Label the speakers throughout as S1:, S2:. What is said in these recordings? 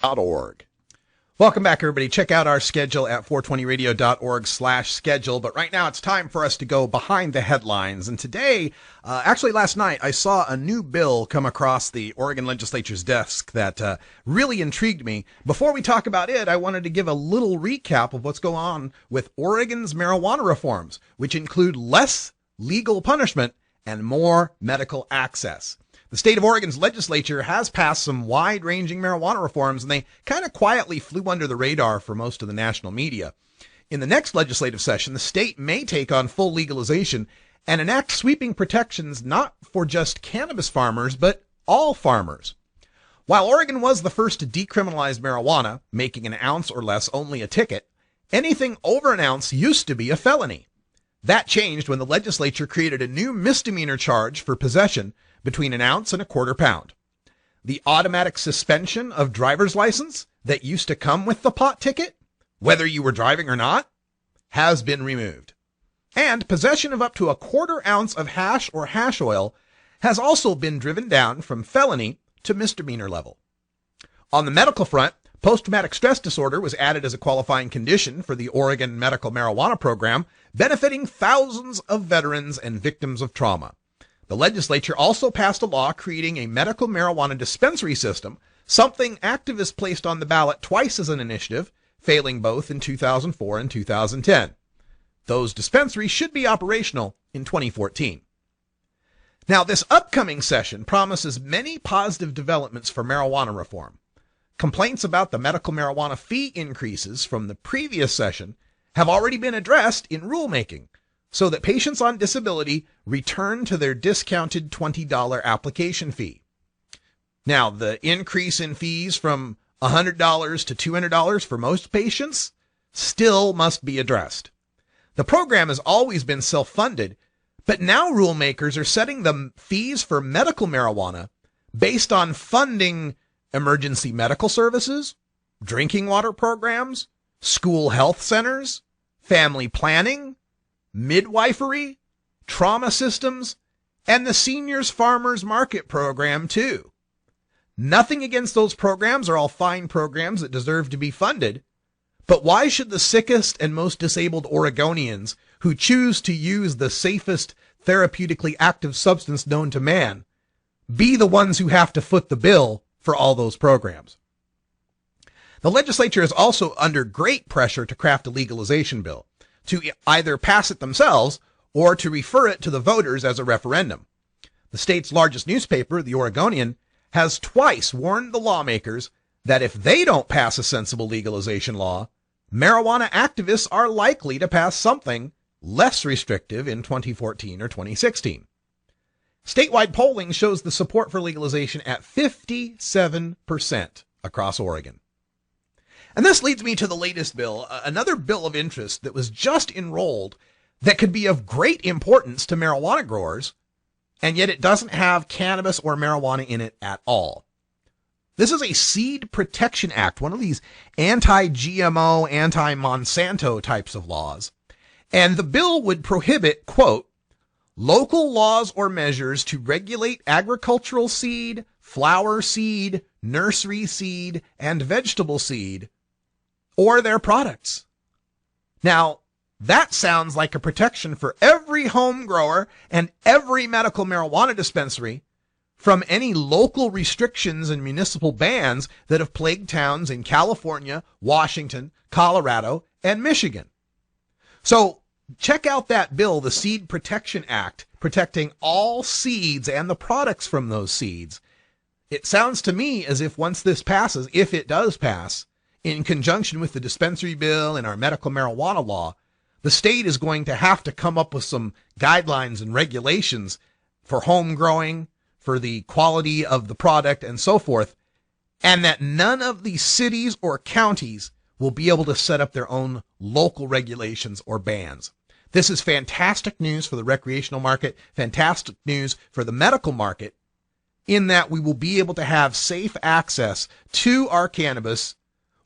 S1: 420radio.org. Welcome back, everybody. Check out our schedule at 420radio.org/schedule. But right now it's time for us to go behind the headlines. And today, actually last night, I saw a new bill come across the Oregon legislature's desk that really intrigued me. Before we talk about it, I wanted to give a little recap of what's going on with Oregon's marijuana reforms, which include less legal punishment and more medical access. The state of Oregon's legislature has passed some wide-ranging marijuana reforms, and they kind of quietly flew under the radar for most of the national media. In the next legislative session, the state may take on full legalization and enact sweeping protections not for just cannabis farmers, but all farmers. While Oregon was the first to decriminalize marijuana, making an ounce or less only a ticket, anything over an ounce used to be a felony. That changed when the legislature created a new misdemeanor charge for possession between an ounce and a quarter pound. The automatic suspension of driver's license that used to come with the pot ticket, whether you were driving or not, has been removed. And possession of up to a quarter ounce of hash or hash oil has also been driven down from felony to misdemeanor level. On the medical front, post-traumatic stress disorder was added as a qualifying condition for the Oregon Medical Marijuana Program, benefiting thousands of veterans and victims of trauma. The legislature also passed a law creating a medical marijuana dispensary system, something activists placed on the ballot twice as an initiative, failing both in 2004 and 2010. Those dispensaries should be operational in 2014. Now, this upcoming session promises many positive developments for marijuana reform. Complaints about the medical marijuana fee increases from the previous session have already been addressed in rulemaking, so that patients on disability return to their discounted $20 application fee. Now, the increase in fees from $100 to $200 for most patients still must be addressed. The program has always been self-funded, but now rulemakers are setting the fees for medical marijuana based on funding emergency medical services, drinking water programs, school health centers, family planning, midwifery, trauma systems, and the Seniors Farmers Market program, too. Nothing against those programs, are all fine programs that deserve to be funded, but why should the sickest and most disabled Oregonians who choose to use the safest therapeutically active substance known to man be the ones who have to foot the bill for all those programs? The legislature is also under great pressure to craft a legalization bill, to either pass it themselves or to refer it to the voters as a referendum. The state's largest newspaper, the Oregonian, has twice warned the lawmakers that if they don't pass a sensible legalization law, marijuana activists are likely to pass something less restrictive in 2014 or 2016. Statewide polling shows the support for legalization at 57% across Oregon. And this leads me to the latest bill, another bill of interest that was just enrolled that could be of great importance to marijuana growers, and yet it doesn't have cannabis or marijuana in it at all. This is a Seed Protection Act, one of these anti-GMO, anti-Monsanto types of laws. And the bill would prohibit, quote, local laws or measures to regulate agricultural seed, flower seed, nursery seed, and vegetable seed, or their products. Now, that sounds like a protection for every home grower and every medical marijuana dispensary from any local restrictions and municipal bans that have plagued towns in California, Washington, Colorado, and Michigan. So check out that bill, the Seed Protection Act, protecting all seeds and the products from those seeds. It sounds to me as if once this passes, if it does pass, in conjunction with the dispensary bill and our medical marijuana law, the state is going to have to come up with some guidelines and regulations for home growing, for the quality of the product, and so forth, and that none of the cities or counties will be able to set up their own local regulations or bans. This is fantastic news for the recreational market, fantastic news for the medical market, in that we will be able to have safe access to our cannabis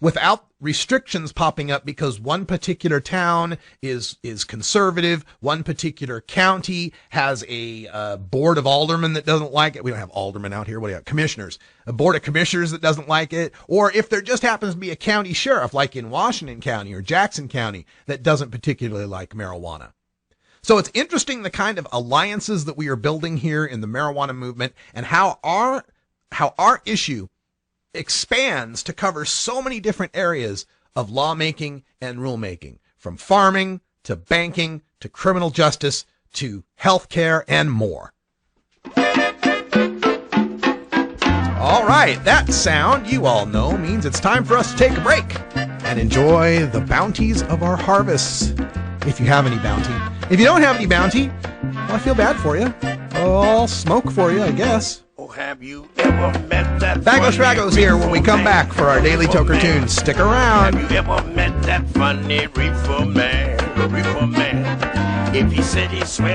S1: without restrictions popping up because one particular town is conservative, one particular county has a board of aldermen that doesn't like it. We don't have aldermen out here. What do you have? Commissioners. A board of commissioners that doesn't like it. Or if there just happens to be a county sheriff, like in Washington County or Jackson County, that doesn't particularly like marijuana. So it's interesting the kind of alliances that we are building here in the marijuana movement and how our issue expands to cover so many different areas of lawmaking and rulemaking, from farming to banking to criminal justice to healthcare and more. All right, that sound, you all know, means it's time for us to take a break and enjoy the bounties of our harvests, if you have any bounty. If you don't have any bounty, well, I feel bad for you. I'll smoke for you, I guess.
S2: Oh, have you ever met that
S1: Bagos Ragos here when we come back for our daily Toker Tunes. Stick around.
S2: Have you ever met that funny reefer man? If he said he swear